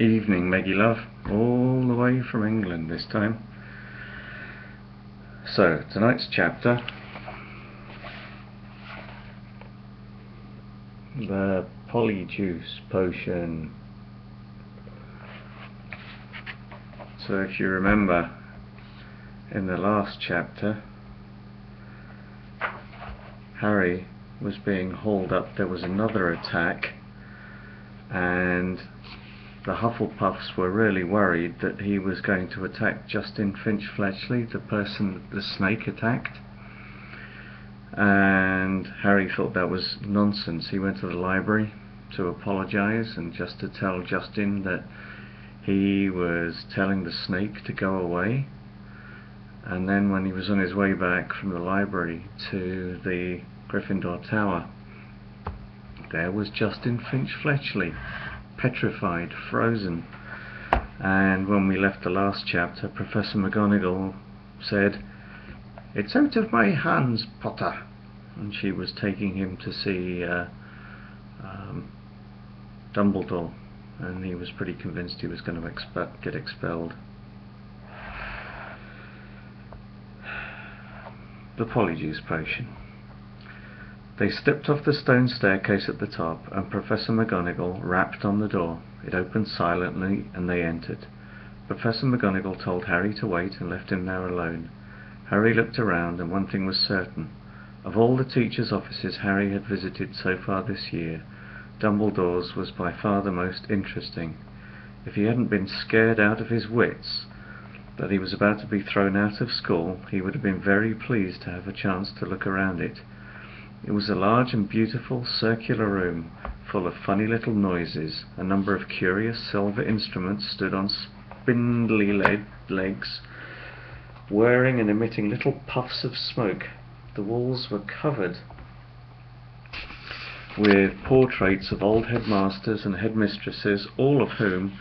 Evening, Meggie love, all the way from England this time. So, tonight's chapter, the polyjuice potion. So if you remember, in the last chapter, Harry was being hauled up. There was another attack, and the Hufflepuffs were really worried that he was going to attack Justin Finch-Fletchley, the person that the snake attacked. And Harry thought that was nonsense. He went to the library to apologise and just to tell Justin that he was telling the snake to go away. And then when he was on his way back from the library to the Gryffindor Tower, there was Justin Finch-Fletchley, petrified, frozen. And when we left the last chapter, Professor McGonagall said, "It's out of my hands, Potter," and she was taking him to see Dumbledore, and he was pretty convinced he was going to get expelled. The polyjuice potion. They stepped off the stone staircase at the top, and Professor McGonagall rapped on the door. It opened silently, and they entered. Professor McGonagall told Harry to wait and left him there alone. Harry looked around, and one thing was certain. Of all the teachers' offices Harry had visited so far this year, Dumbledore's was by far the most interesting. If he hadn't been scared out of his wits that he was about to be thrown out of school, he would have been very pleased to have a chance to look around it. It was a large and beautiful circular room, full of funny little noises. A number of curious silver instruments stood on spindly legs, whirring and emitting little puffs of smoke. The walls were covered with portraits of old headmasters and headmistresses, all of whom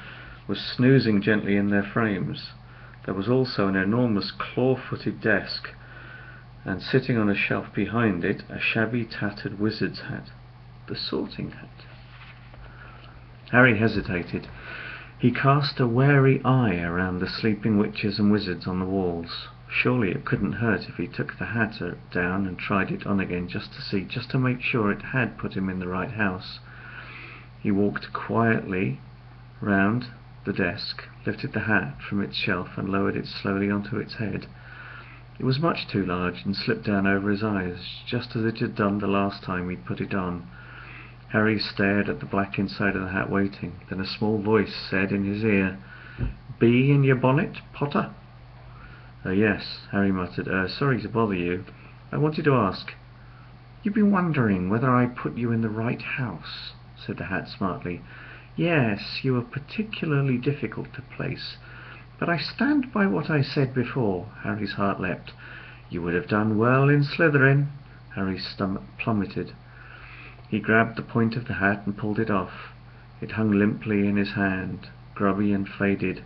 were snoozing gently in their frames. There was also an enormous claw-footed desk, and sitting on a shelf behind it, a shabby, tattered wizard's hat, the sorting hat. Harry hesitated. He cast a wary eye around the sleeping witches and wizards on the walls. Surely it couldn't hurt if he took the hat down and tried it on again, just to make sure it had put him in the right house. He walked quietly round the desk, lifted the hat from its shelf and lowered it slowly onto its head. It was much too large and slipped down over his eyes, just as it had done the last time he'd put it on. Harry stared at the black inside of the hat, waiting. Then a small voice said in his ear, "Bee in your bonnet, Potter?" Yes," Harry muttered. Sorry to bother you. I wanted to ask." "You've been wondering whether I put you in the right house," said the hat smartly. "Yes, you were particularly difficult to place. But I stand by what I said before." Harry's heart leapt. "You would have done well in Slytherin." Harry's stomach plummeted. He grabbed the point of the hat and pulled it off. It hung limply in his hand, grubby and faded.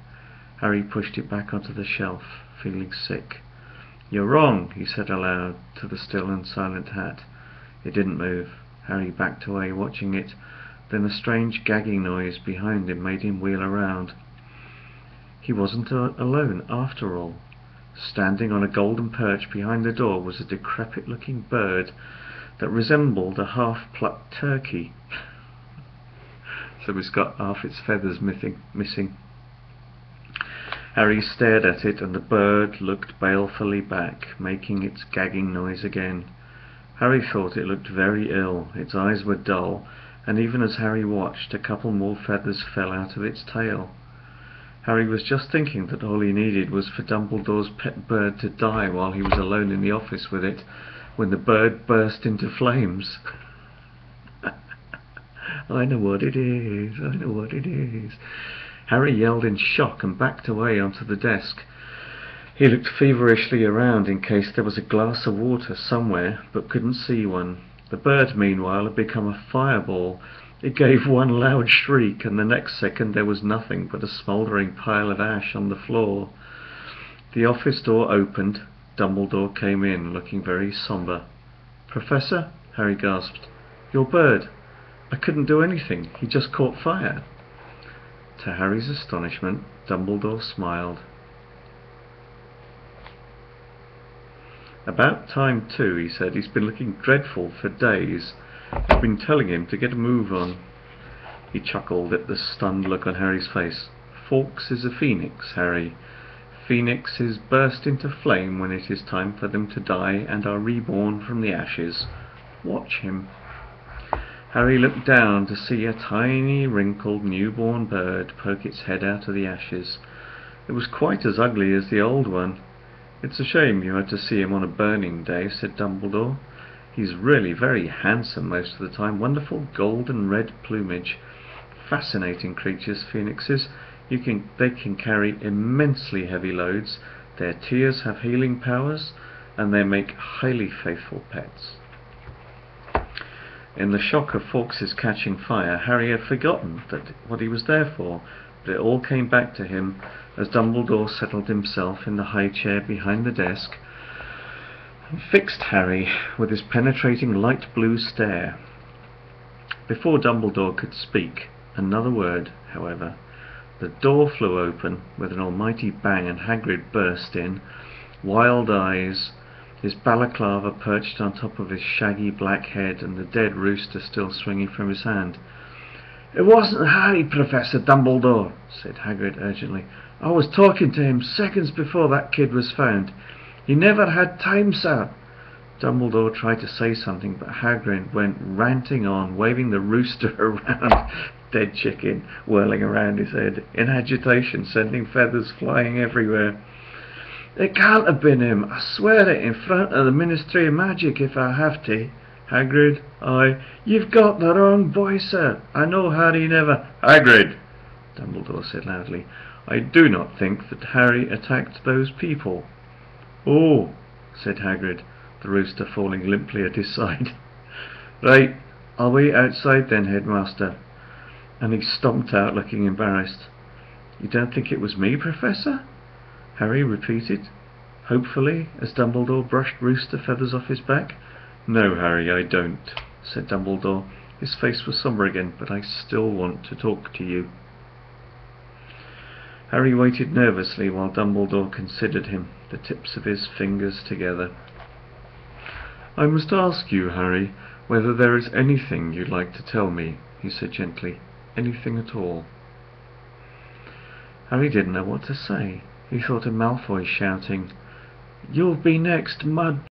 Harry pushed it back onto the shelf, feeling sick. "You're wrong," he said aloud to the still and silent hat. It didn't move. Harry backed away, watching it. Then a strange gagging noise behind him made him wheel around. He wasn't alone, after all. Standing on a golden perch behind the door was a decrepit-looking bird that resembled a half-plucked turkey. So it's got half its feathers missing. Harry stared at it, and the bird looked balefully back, making its gagging noise again. Harry thought it looked very ill. Its eyes were dull, and even as Harry watched, a couple more feathers fell out of its tail. Harry was just thinking that all he needed was for Dumbledore's pet bird to die while he was alone in the office with it, when the bird burst into flames. "I know what it is, I know what it is." Harry yelled in shock and backed away onto the desk. He looked feverishly around in case there was a glass of water somewhere, but couldn't see one. The bird, meanwhile, had become a fireball. It gave one loud shriek, and the next second there was nothing but a smouldering pile of ash on the floor. The office door opened. Dumbledore came in, looking very sombre. "Professor," Harry gasped, "your bird. I couldn't do anything. He just caught fire." To Harry's astonishment, Dumbledore smiled. "About time too," he said. "He's been looking dreadful for days. I've been telling him to get a move on." He chuckled at the stunned look on Harry's face. "Fawkes is a phoenix, Harry. Phoenixes burst into flame when it is time for them to die and are reborn from the ashes. Watch him." Harry looked down to see a tiny, wrinkled, newborn bird poke its head out of the ashes. It was quite as ugly as the old one. "It's a shame you had to see him on a burning day," said Dumbledore. "He's really very handsome most of the time. Wonderful golden red plumage. Fascinating creatures, phoenixes. They can carry immensely heavy loads. Their tears have healing powers, and they make highly faithful pets." In the shock of Fawkes' catching fire, Harry had forgotten what he was there for, but it all came back to him as Dumbledore settled himself in the high chair behind the desk and fixed Harry with his penetrating light blue stare. Before Dumbledore could speak another word, however, the door flew open with an almighty bang and Hagrid burst in, wild eyes, his balaclava perched on top of his shaggy black head and the dead rooster still swinging from his hand. "It wasn't Harry, Professor Dumbledore," said Hagrid urgently. "I was talking to him seconds before that kid was found. He never had time, sir." Dumbledore tried to say something, but Hagrid went ranting on, waving the rooster around, dead chicken whirling around his head, in agitation, sending feathers flying everywhere. "It can't have been him. I swear it in front of the Ministry of Magic if I have to. Hagrid, You've got the wrong boy, sir. I know Harry never—" "Hagrid!" Dumbledore said loudly. "I do not think that Harry attacked those people." "Oh," said Hagrid, the rooster falling limply at his side. "Right, I'll wait outside then, Headmaster." And he stomped out looking embarrassed. "You don't think it was me, Professor?" Harry repeated, hopefully, as Dumbledore brushed rooster feathers off his back. "No, Harry, I don't," said Dumbledore. His face was sombre again. "But I still want to talk to you." Harry waited nervously while Dumbledore considered him, the tips of his fingers together. "I must ask you, Harry, whether there is anything you'd like to tell me," he said gently. "Anything at all." Harry didn't know what to say. He thought of Malfoy shouting, "You'll be next, mud